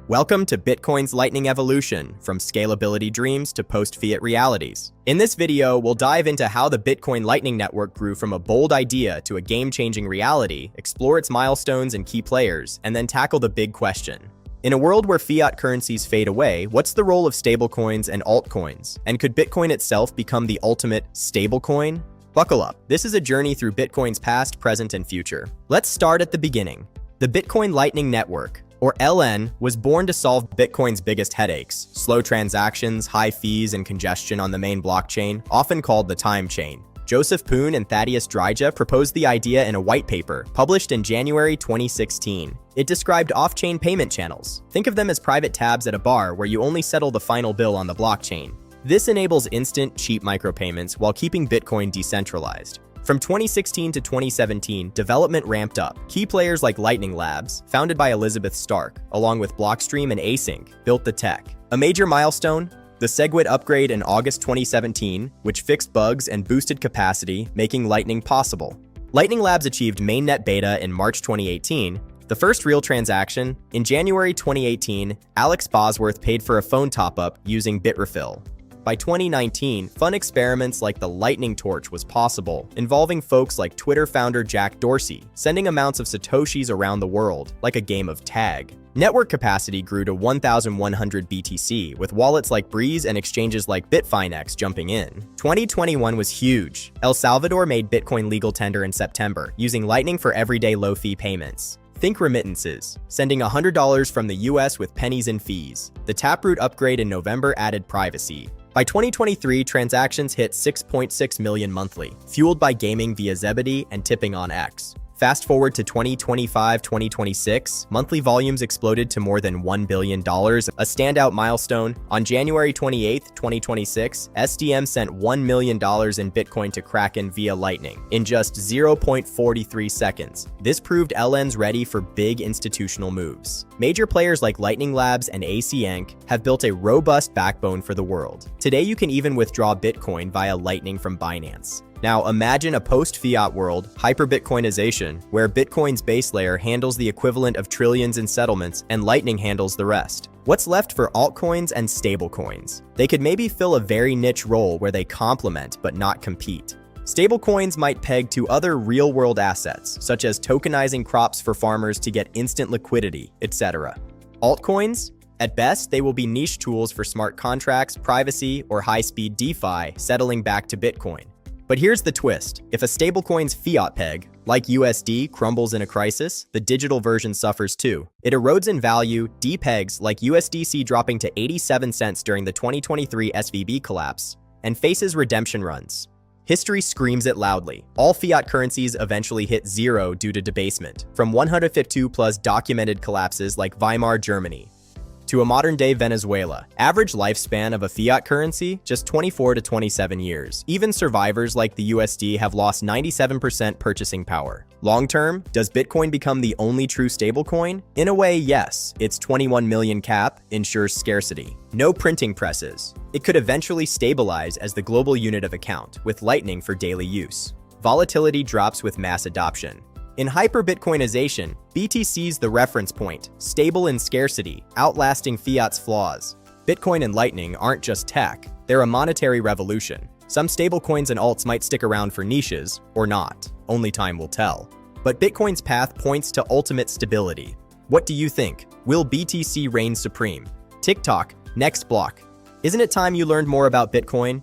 Welcome to Bitcoin's lightning evolution, from scalability dreams to post-fiat realities. In this video, we'll dive into how the Bitcoin Lightning Network grew from a bold idea to a game-changing reality, explore its milestones and key players, and then tackle the big question. In a world where fiat currencies fade away, what's the role of stablecoins and altcoins? And could Bitcoin itself become the ultimate stablecoin? Buckle up. This is a journey through Bitcoin's past, present, and future. Let's start at the beginning. The Bitcoin Lightning Network, or LN, was born to solve Bitcoin's biggest headaches: slow transactions, high fees, and congestion on the main blockchain, often called the time chain. Joseph Poon and Thaddeus Dryja proposed the idea in a white paper published in January 2016. It described off-chain payment channels. Think of them as private tabs at a bar where you only settle the final bill on the blockchain. This enables instant, cheap micropayments while keeping Bitcoin decentralized. From 2016 to 2017, development ramped up. Key players like Lightning Labs, founded by Elizabeth Stark, along with Blockstream and Async, built the tech. A major milestone? The SegWit upgrade in August 2017, which fixed bugs and boosted capacity, making Lightning possible. Lightning Labs achieved mainnet beta in March 2018. The first real transaction? In January 2018, Alex Bosworth paid for a phone top-up using Bitrefill. By 2019, fun experiments like the Lightning Torch was possible, involving folks like Twitter founder Jack Dorsey, sending amounts of Satoshis around the world, like a game of tag. Network capacity grew to 1,100 BTC, with wallets like Breeze and exchanges like Bitfinex jumping in. 2021 was huge. El Salvador made Bitcoin legal tender in September, using Lightning for everyday low-fee payments. Think remittances, sending $100 from the US with pennies in fees. The Taproot upgrade in November added privacy. By 2023, transactions hit 6.6 million monthly, fueled by gaming via Zebedee and tipping on X. Fast forward to 2025-2026, monthly volumes exploded to more than $1 billion, a standout milestone. On January 28, 2026, SDM sent $1 million in Bitcoin to Kraken via Lightning in just 0.43 seconds. This proved LN's ready for big institutional moves. Major players like Lightning Labs and Async have built a robust backbone for the world. Today, you can even withdraw Bitcoin via Lightning from Binance. Now imagine a post-fiat world, hyper-Bitcoinization, where Bitcoin's base layer handles the equivalent of trillions in settlements and Lightning handles the rest. What's left for altcoins and stablecoins? They could maybe fill a very niche role where they complement but not compete. Stablecoins might peg to other real-world assets, such as tokenizing crops for farmers to get instant liquidity, etc. Altcoins? At best, they will be niche tools for smart contracts, privacy, or high-speed DeFi, settling back to Bitcoin. But here's the twist. If a stablecoin's fiat peg, like USD, crumbles in a crisis, the digital version suffers too. It erodes in value, depegs, like USDC dropping to 87 cents during the 2023 SVB collapse, and faces redemption runs. History screams it loudly. All fiat currencies eventually hit zero due to debasement, from 152 plus documented collapses like Weimar Germany to a modern-day Venezuela. Average lifespan of a fiat currency? Just 24 to 27 years. Even survivors like the USD have lost 97% purchasing power. Long-term, does Bitcoin become the only true stablecoin? In a way, yes. Its 21 million cap ensures scarcity. No printing presses. It could eventually stabilize as the global unit of account, with Lightning for daily use. Volatility drops with mass adoption. In hyper-Bitcoinization, BTC's the reference point, stable in scarcity, outlasting fiat's flaws. Bitcoin and Lightning aren't just tech, they're a monetary revolution. Some stablecoins and alts might stick around for niches, or not. Only time will tell. But Bitcoin's path points to ultimate stability. What do you think? Will BTC reign supreme? TikTok, next block. Isn't it time you learned more about Bitcoin?